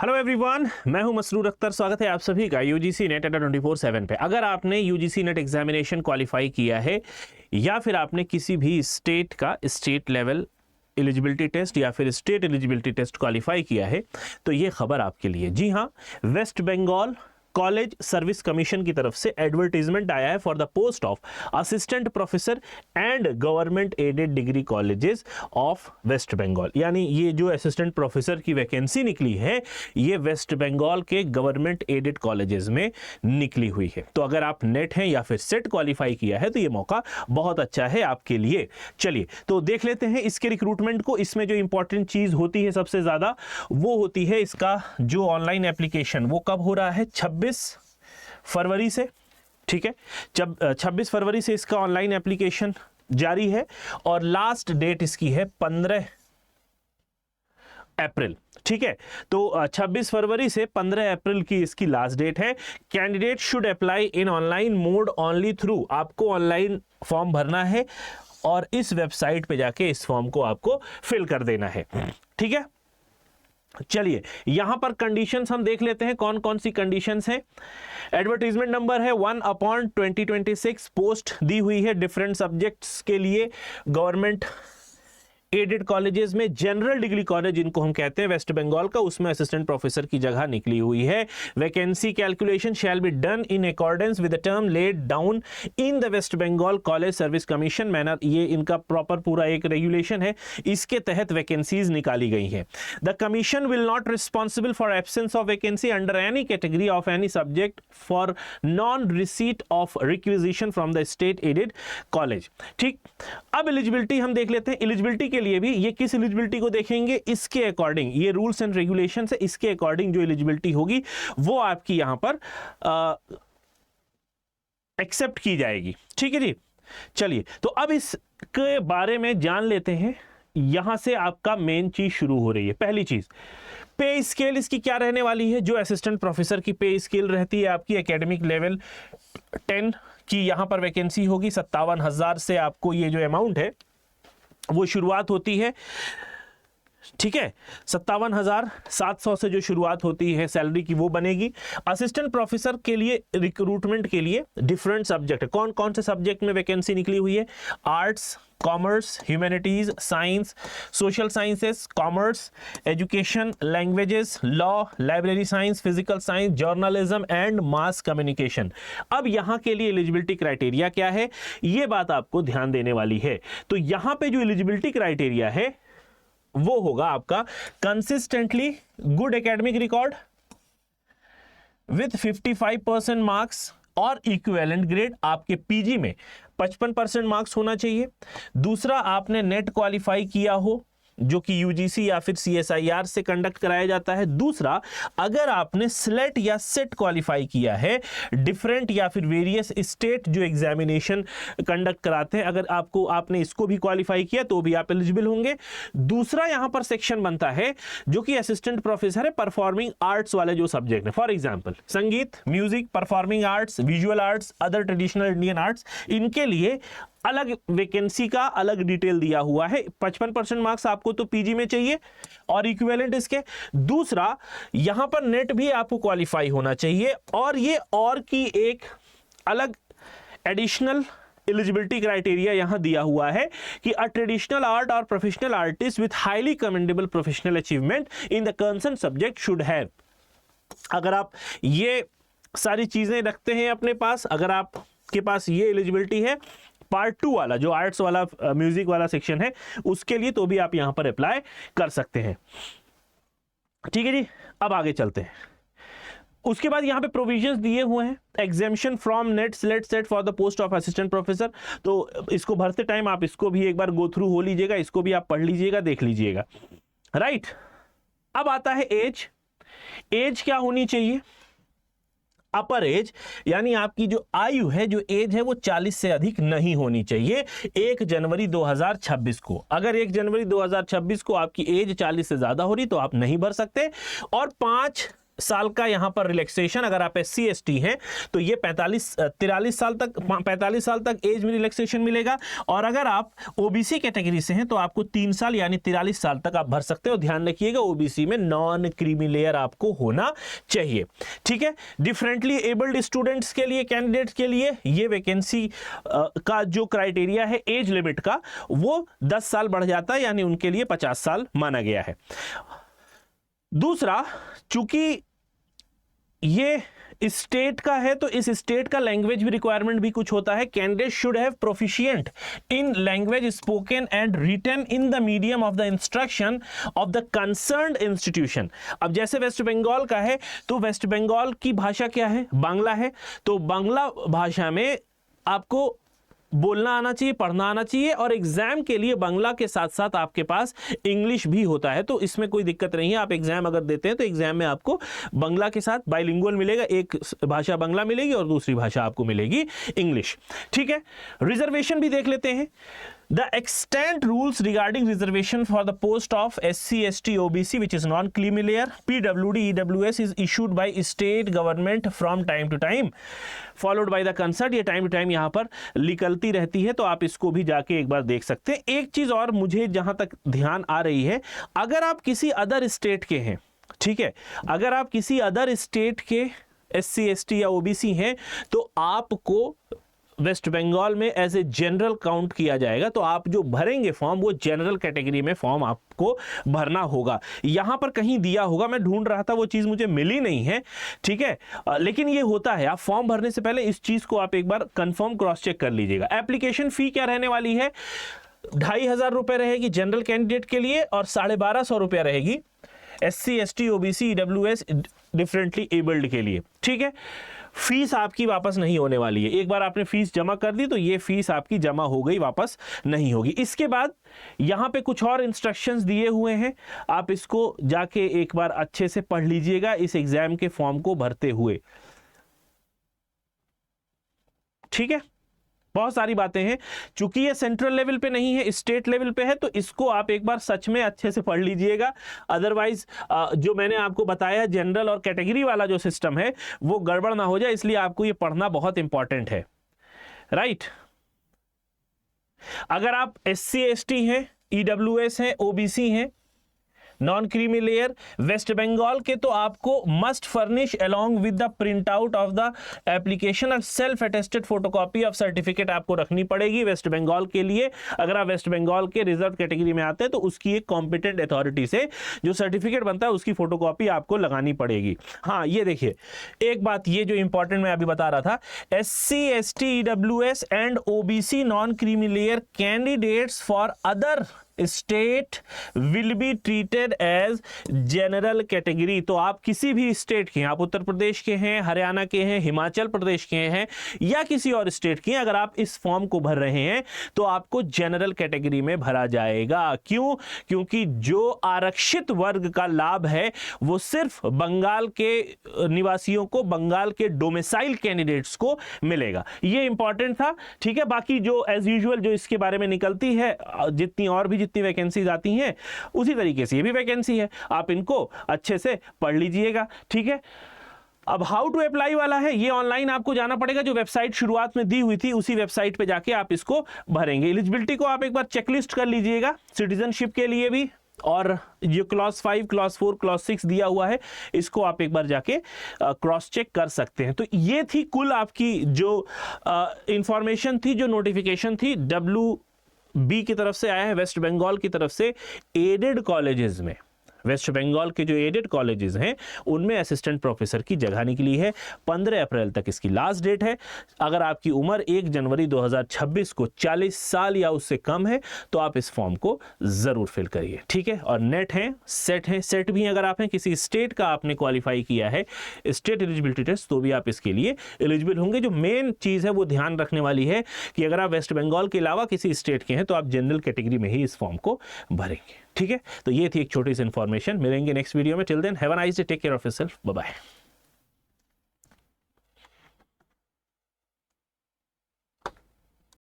Hello everyone, मैं हूं मसरूर अख्तर। स्वागत है आप सभी का यूजीसी नेट अड्डा 24/7 पे। अगर आपने यूजीसी नेट एग्जामिनेशन क्वालिफाई किया है या फिर आपने किसी भी स्टेट का स्टेट लेवल एलिजिबिलिटी टेस्ट या फिर स्टेट एलिजिबिलिटी टेस्ट क्वालिफाई किया है तो ये खबर आपके लिए। जी हाँ, West Bengal College Service Commission की तरफ से एडवर्टीजमेंट आया है for the post of assistant professor and government aided degree colleges of West Bengal. यानी ये जो असिस्टेंट प्रोफेसर की वैकेंसी निकली है ये वेस्ट बंगाल के गवर्नमेंट एडेड कॉलेजेस में निकली हुई है। तो अगर आप नेट हैं या फिर सेट क्वालिफाई किया है तो ये मौका बहुत अच्छा है आपके लिए। चलिए तो देख लेते हैं इसके रिक्रूटमेंट को। इसमें जो इंपॉर्टेंट चीज होती है सबसे ज्यादा वो होती है इसका जो ऑनलाइन एप्लीकेशन वो कब हो रहा है, 26 फरवरी से। ठीक है, जब 26 फरवरी से इसका ऑनलाइन एप्लीकेशन जारी है और लास्ट डेट इसकी है 15 अप्रैल। ठीक है, तो 26 फरवरी से 15 अप्रैल की इसकी लास्ट डेट है। Candidate should apply in online mode only through, आपको ऑनलाइन फॉर्म भरना है और इस वेबसाइट पे जाके इस फॉर्म को आपको फिल कर देना है। ठीक है, चलिए यहां पर कंडीशंस हम देख लेते हैं कौन कौन सी कंडीशंस हैं। एडवर्टीजमेंट नंबर है 1/2026। पोस्ट दी हुई है डिफरेंट सब्जेक्ट्स के लिए गवर्नमेंट एडेड कॉलेजेस में। जनरल डिग्री कॉलेज जिनको हम कहते हैं वेस्ट बंगाल का, उसमें असिस्टेंट प्रोफेसर की जगह निकली हुई है। Vacancy calculation shall be done in accordance with the term laid down in the West Bengal College Service Commission manner. ये इनका प्रॉपर पूरा एक रेगुलेशन है, इसके तहत वैकेंसीज निकाली गई हैं। The commission will not responsible for absence of vacancy under any category of any subject for non receipt of requisition from the state added college. ठीक, अब एलिजिबिलिटी हम देख लेते हैं। एलिजिबिलिटी के लिए भी ये किस एलिजिबिलिटी को देखेंगे, इसके अकॉर्डिंग ये रूल्स एंड रेगुलेशन है, इसके अकॉर्डिंग जो एलिजिबिलिटी होगी वो आपकी यहां पर एक्सेप्ट की जाएगी। ठीक है जी, चलिए तो अब इसके बारे में जान लेते हैं। यहां से आपका मेन चीज शुरू हो रही है। पहली चीज, पे स्केल इसकी क्या रहने वाली है। जो असिस्टेंट प्रोफेसर की पे स्केल रहती है आपकी एकेडमिक लेवल 10 की यहां पर वैकेंसी होगी। 57,000 से आपको ये जो अमाउंट है वो शुरुआत होती है। ठीक है, 57,700 से जो शुरुआत होती है सैलरी की वो बनेगी। असिस्टेंट प्रोफेसर के लिए रिक्रूटमेंट के लिए डिफरेंट सब्जेक्ट है। कौन कौन से सब्जेक्ट में वैकेंसी निकली हुई है, arts, commerce, humanities, science, social sciences, commerce, education, languages, law, library science, physical science, journalism and mass communication. अब यहां के लिए एलिजिबिलिटी क्राइटेरिया क्या है ये बात आपको ध्यान देने वाली है। तो यहां पे जो एलिजिबिलिटी क्राइटेरिया है वो होगा आपका consistently good academic record with 55% marks और इक्विवेलेंट ग्रेड। आपके पीजी में 55% मार्क्स होना चाहिए। दूसरा, आपने नेट क्वालिफाई किया हो जो कि यूजीसी या फिर सीएसआईआर से कंडक्ट कराया जाता है। दूसरा, अगर आपने स्लेट या सेट क्वालिफाई किया है, डिफरेंट या फिर वेरियस स्टेट जो एग्जामिनेशन कंडक्ट कराते हैं, अगर आपने इसको भी क्वालिफाई किया तो भी आप एलिजिबल होंगे। दूसरा यहां पर सेक्शन बनता है जो कि असिस्टेंट प्रोफेसर है परफॉर्मिंग आर्ट्स वाले जो सब्जेक्ट है, फॉर एग्जाम्पल संगीत, music, performing arts, visual arts, other traditional Indian arts, इनके लिए अलग वैकेंसी का अलग डिटेल दिया हुआ है। 55% मार्क्स आपको तो पीजी में चाहिए और इक्विवेलेंट इसके। दूसरा, यहां पर नेट भी आपको क्वालिफाई होना चाहिए और ये और की एक अलग एडिशनल एलिजिबिलिटी क्राइटेरिया यहां दिया हुआ है कि अ ट्रेडिशनल आर्ट और professional artist with highly commendable professional achievement in the concern subject should have. अगर आप ये सारी चीजें रखते हैं अपने पास, अगर आपके पास ये एलिजिबिलिटी है पार्ट 2 वाला जो आर्ट्स वाला म्यूजिक वाला सेक्शन है उसके लिए, तो भी आप यहां पर अप्लाई कर सकते हैं। ठीक है जी, अब आगे चलते हैं। उसके बाद यहां पे प्रोविजंस दिए हुए हैं। Exemption from NET SLET set for the post of assistant professor. तो इसको भरते टाइम आप इसको भी एक बार गो थ्रू हो लीजिएगा, इसको भी आप पढ़ लीजिएगा, देख लीजिएगा। राइट, अब आता है एज। एज क्या होनी चाहिए, अपर एज, यानी आपकी जो आयु है, जो एज है वो 40 से अधिक नहीं होनी चाहिए 1 जनवरी 2026 को। अगर 1 जनवरी 2026 को आपकी एज 40 से ज्यादा हो रही तो आप नहीं भर सकते। और 5 साल का यहां पर रिलैक्सेशन, अगर आप SC ST हैं तो ये 43 साल तक एज में रिलैक्सेशन मिलेगा, और अगर आप OBC कैटेगरी से हैं तो आपको 3 साल यानी 43 साल तक आप भर सकते हो। ध्यान रखिएगा OBC में नॉन क्रीमी लेयर आपको होना चाहिए, ठीक है। डिफरेंटली एबल्ड स्टूडेंट्स के लिए, कैंडिडेट्स के लिए ये वैकेंसी का जो क्राइटेरिया है एज लिमिट का, वो 10 साल बढ़ जाता है, यानी उनके लिए 50 साल माना गया है। दूसरा, चूंकि ये स्टेट का है तो इस स्टेट का लैंग्वेज भी रिक्वायरमेंट भी कुछ होता है। Candidate should have proficient in language spoken and written in the medium of the instruction of the concerned institution. अब जैसे वेस्ट बंगाल का है तो वेस्ट बंगाल की भाषा क्या है? बांग्ला है, तो बांग्ला भाषा में आपको बोलना आना चाहिए, पढ़ना आना चाहिए, और एग्जाम के लिए बांग्ला के साथ साथ आपके पास इंग्लिश भी होता है, तो इसमें कोई दिक्कत नहीं है। आप एग्जाम अगर देते हैं तो एग्जाम में आपको बांग्ला के साथ बाइलिंगुअल मिलेगा, एक भाषा बांग्ला मिलेगी और दूसरी भाषा आपको मिलेगी इंग्लिश, ठीक है। रिजर्वेशन भी देख लेते हैं। The extant rules regarding reservation for the post of SC, ST, OBC which is non-creamy layer, PWD, EWS is issued by state government from time to time, followed by the concert। ये time to time यहाँ पर निकलती रहती है, तो आप इसको भी जाके एक बार देख सकते हैं। एक चीज और मुझे जहां तक ध्यान आ रही है, अगर आप किसी अदर स्टेट के हैं, ठीक है, अगर आप किसी अदर स्टेट के SC, ST या OBC हैं तो आपको वेस्ट बंगाल में एज ए जनरल काउंट किया जाएगा, तो आप जो भरेंगे फॉर्म वो जनरल कैटेगरी में फॉर्म आपको भरना होगा। यहां पर कहीं दिया होगा, मैं ढूंढ रहा था, वो चीज मुझे मिली नहीं है, ठीक है, लेकिन ये होता है। आप फॉर्म भरने से पहले इस चीज को आप एक बार कंफर्म क्रॉस चेक कर लीजिएगा। एप्लीकेशन फी क्या रहने वाली है? 2500 रुपए रहेगी जनरल कैंडिडेट के लिए और 1250 रुपया रहेगी SC, ST, OBC, EWS differently abled के लिए, ठीक है। फीस आपकी वापस नहीं होने वाली है। एक बार आपने फीस जमा कर दी तो ये फीस आपकी जमा हो गई, वापस नहीं होगी। इसके बाद यहां पे कुछ और इंस्ट्रक्शंस दिए हुए हैं, आप इसको जाके एक बार अच्छे से पढ़ लीजिएगा इस एग्जाम के फॉर्म को भरते हुए, ठीक है। बहुत सारी बातें हैं, चूंकि ये सेंट्रल लेवल पे नहीं है, स्टेट लेवल पे है, तो इसको आप एक बार सच में अच्छे से पढ़ लीजिएगा। अदरवाइज जो मैंने आपको बताया जनरल और कैटेगरी वाला जो सिस्टम है वो गड़बड़ ना हो जाए, इसलिए आपको ये पढ़ना बहुत इंपॉर्टेंट है, राइट। अगर आप SC, ST हैं, EWS हैं, OBC हैं, non creamy layer West Bengal के, तो आपको must furnish along with the print out of the application और self attested photocopy of certificate आपको रखनी पड़ेगी वेस्ट बंगाल के लिए। अगर आप वेस्ट बंगाल के रिजर्व कैटेगरी में आते हैं तो उसकी एक कॉम्पिटेंट अथॉरिटी से जो सर्टिफिकेट बनता है उसकी फोटोकॉपी आपको लगानी पड़ेगी। हाँ, ये देखिए एक बात, ये जो इंपॉर्टेंट मैं अभी बता रहा था, SC, ST, EWS and OBC non creamy layer candidates for other state will be treated as general category. तो आप किसी भी स्टेट के हैं, आप उत्तर प्रदेश के हैं, हरियाणा के हैं, हिमाचल प्रदेश के हैं या किसी और स्टेट के हैं, अगर आप इस फॉर्म को भर रहे हैं तो आपको जनरल कैटेगरी में भरा जाएगा। क्यों? क्योंकि जो आरक्षित वर्ग का लाभ है वो सिर्फ बंगाल के निवासियों को, बंगाल के डोमिसाइल कैंडिडेट्स को मिलेगा। ये इंपॉर्टेंट था, ठीक है। बाकी जो एज यूजुअल जो इसके बारे में निकलती है, जितनी और भी जितनी वैकेंसीज आती हैं उसी तरीके से ये भी वैकेंसी है, आप इनको अच्छे से पढ़ लीजिएगा, ठीक है। अब हाउ टू अप्लाई वाला है, ये ऑनलाइन आपको जाना पड़ेगा, जो वेबसाइट शुरुआत में दी हुई थी उसी वेबसाइट पे जाके आप इसको भरेंगे। एलिजिबिलिटी को आप एक बार चेकलिस्ट कर लीजिएगा, सिटीजनशिप के लिए भी, और जो क्लॉज 5, क्लॉज 4, क्लॉज 6 दिया हुआ है इसको आप एक बार जाके क्रॉस चेक कर सकते हैं। तो ये थी कुल आपकी जो इंफॉर्मेशन थी, जो नोटिफिकेशन थी WB की तरफ से आया है, वेस्ट बंगाल की तरफ से एडेड कॉलेजेस में। वेस्ट बंगाल के जो एडेड कॉलेजेस हैं उनमें असिस्टेंट प्रोफेसर की जगह निकली है। 15 अप्रैल तक इसकी लास्ट डेट है। अगर आपकी उम्र 1 जनवरी 2026 को 40 साल या उससे कम है तो आप इस फॉर्म को जरूर फिल करिए, ठीक है। और नेट है, सेट भी अगर आप हैं, किसी स्टेट का आपने क्वालिफाई किया है स्टेट एलिजिबिलिटी टेस्ट, तो भी आप इसके लिए एलिजिबल होंगे। जो मेन चीज़ है वो ध्यान रखने वाली है कि अगर आप वेस्ट बंगाल के अलावा किसी स्टेट के हैं तो आप जनरल कैटेगरी में ही इस फॉर्म को भरेंगे, ठीक है। तो ये थी एक छोटी सी इंफॉर्मेशन। मिलेंगे नेक्स्ट वीडियो में। Till then have a nice day, take care of yourself, bye bye.